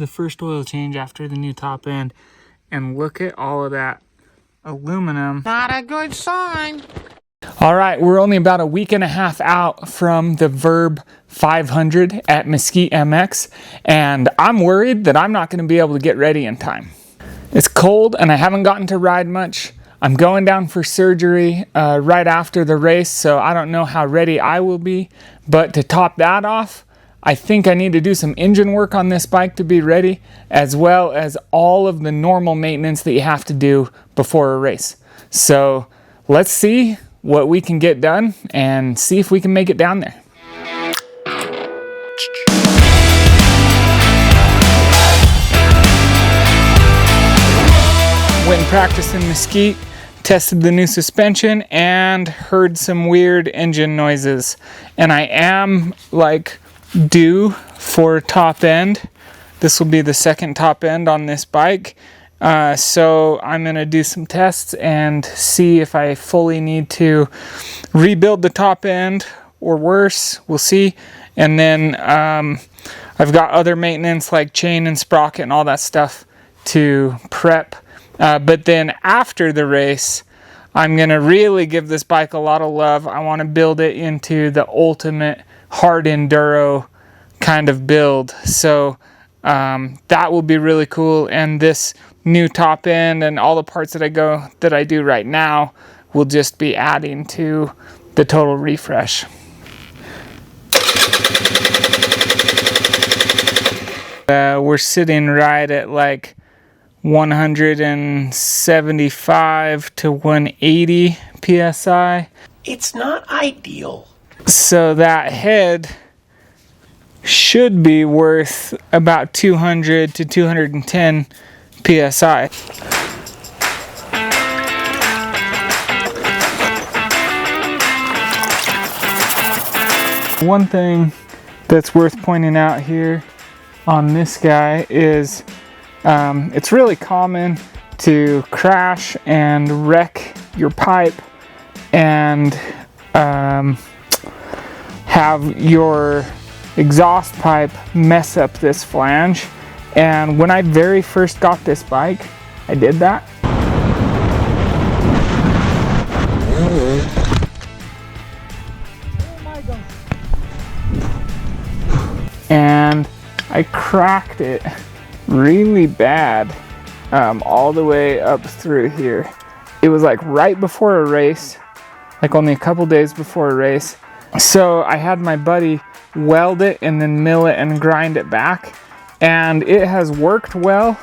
the first oil change after the new top end. And look at all of that aluminum. Not a good sign. All right, we're only about a week and a half out from the Vurb 500 at mesquitemx, and I'm worried that I'm not going to be able to get ready in time. It's cold and I haven't gotten to ride much. I'm going down for surgery right after the race, so I don't know how ready I will be. But to top that off, I think I need to do some engine work on this bike to be ready, as well as all of the normal maintenance that you have to do before a race. So let's see what we can get done and see if we can make it down there. Went and practiced in Mesquite, tested the new suspension, and heard some weird engine noises. And I am like due for top end. This will be the second top end on this bike. So I'm going to do some tests and see if I fully need to rebuild the top end or worse. We'll see. And then I've got other maintenance like chain and sprocket and all that stuff to prep. But then after the race, I'm going to really give this bike a lot of love. I want to build it into the ultimate hard enduro kind of build. So that will be really cool. And this new top end and all the parts that I do right now will just be adding to the total refresh. We're sitting right at like 175 to 180 psi. It's not ideal. So that head should be worth about 200 to 210 psi. One thing that's worth pointing out here on this guy is it's really common to crash and wreck your pipe and have your exhaust pipe mess up this flange. And when I very first got this bike, I did that. And I cracked it really bad all the way up through here. It was like right before a race, like only a couple days before a race. So I had my buddy weld it and then mill it and grind it back. And it has worked well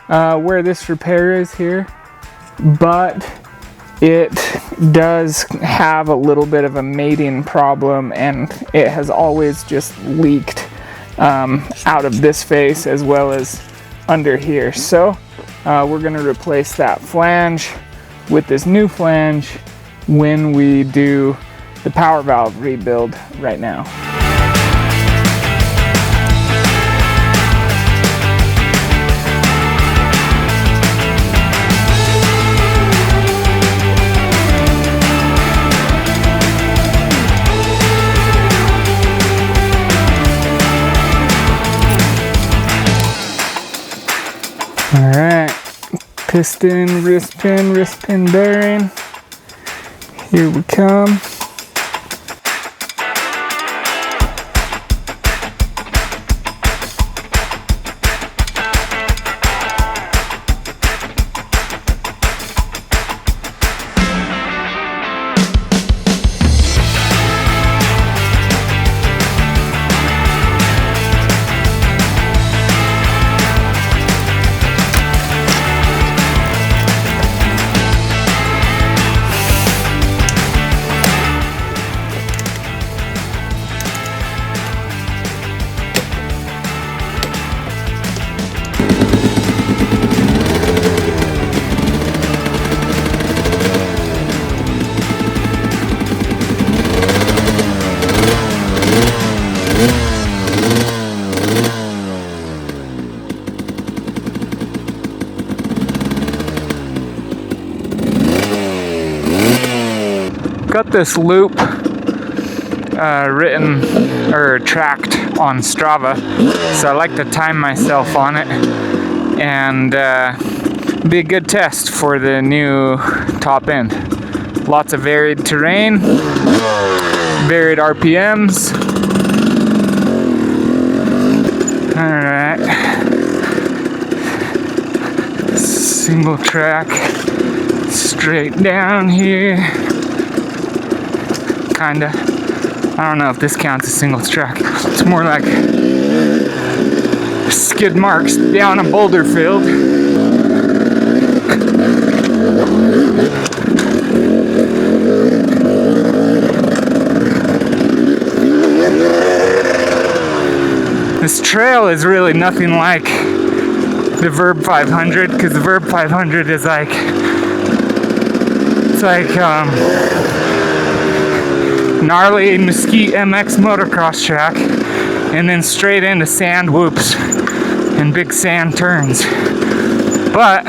where this repair is here, but it does have a little bit of a mating problem, and it has always just leaked out of this face as well as under here. So we're going to replace that flange with this new flange when we do the power valve rebuild right now. Alright, piston, wrist pin bearing. Here we come. Got this loop written or tracked on Strava, so I like to time myself on it, and be a good test for the new top end. Lots of varied terrain, varied RPMs. Alright, single track straight down here, kinda. I don't know if this counts as single track. It's more like skid marks down a boulder field. This trail is really nothing like the Vurb 500, because the Vurb 500 is like, it's like gnarly mesquitemx motocross track, and then straight into sand whoops and big sand turns. But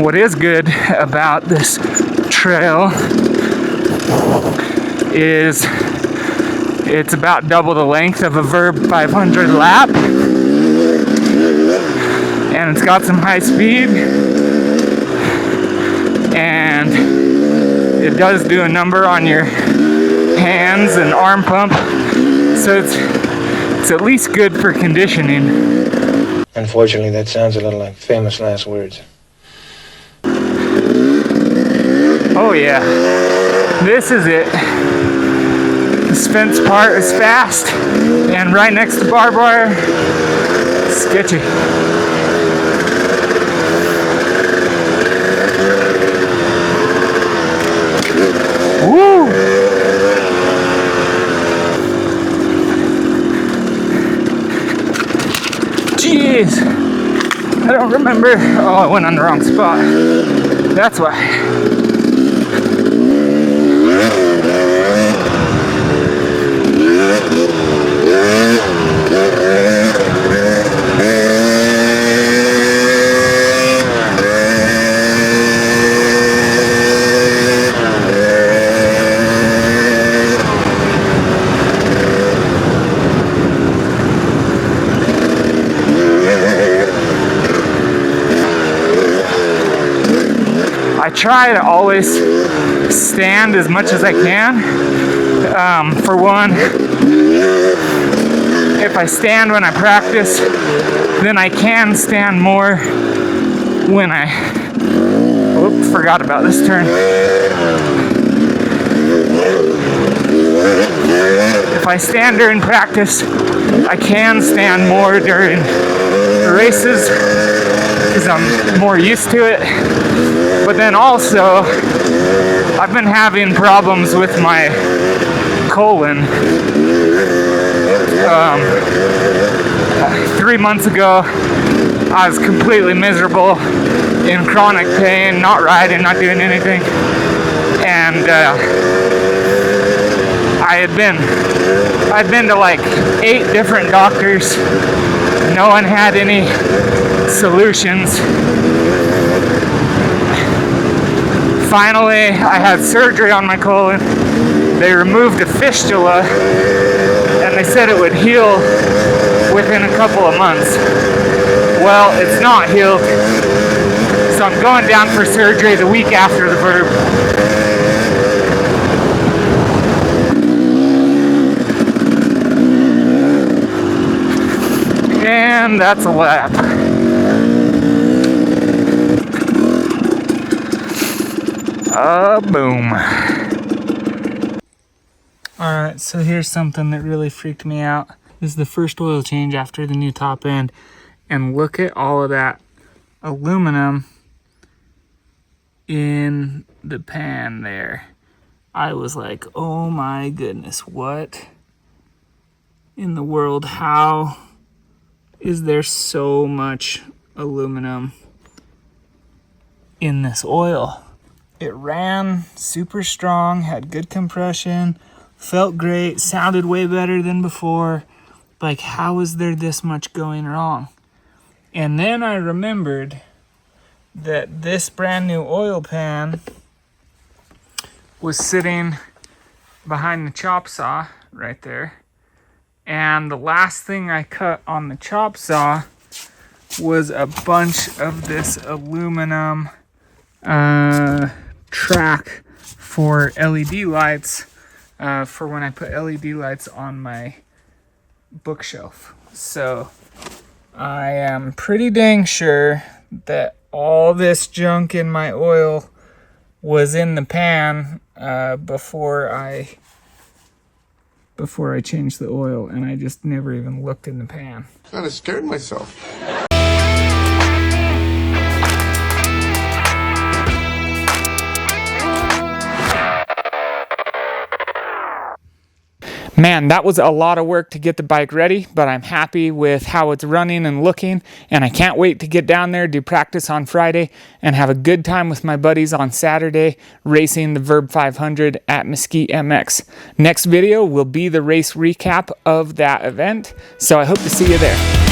what is good about this trail is it's about double the length of a Vurb 500 lap, and it's got some high speed, and it does do a number on your hands and arm pump, so it's at least good for conditioning. Unfortunately, that sounds a little like famous last words. Oh yeah, this is it. This fence part is fast and right next to barbed wire. Sketchy. Woo! Jeez. I don't remember. Oh, I went on the wrong spot. That's why. I try to always stand as much as I can. For one, if I stand when I practice, then I can stand more when I... Oops, forgot about this turn. If I stand during practice, I can stand more during races because I'm more used to it. But then also, I've been having problems with my colon. 3 months ago, I was completely miserable, in chronic pain, not riding, not doing anything. And I'd been to like 8 different doctors. No one had any solutions. Finally, I had surgery on my colon. They removed a fistula, and they said it would heal within a couple of months. Well, it's not healed, so I'm going down for surgery the week after the Vurb. And that's a lap. Boom. Alright, so here's something that really freaked me out. This is the first oil change after the new top end. And look at all of that aluminum in the pan there. I was like, oh my goodness, what in the world? How is there so much aluminum in this oil? It ran super strong, had good compression, felt great, sounded way better than before. Like, how is there this much going wrong? And then I remembered that this brand new oil pan was sitting behind the chop saw right there. And the last thing I cut on the chop saw was a bunch of this aluminum track for LED lights, for when I put LED lights on my bookshelf. So I am pretty dang sure that all this junk in my oil was in the pan before I changed the oil, and I just never even looked in the pan. Kind of scared myself. Man, that was a lot of work to get the bike ready, but I'm happy with how it's running and looking, and I can't wait to get down there, do practice on Friday, and have a good time with my buddies on Saturday racing the Vurb 500 at mesquitemx. Next video will be the race recap of that event, so I hope to see you there.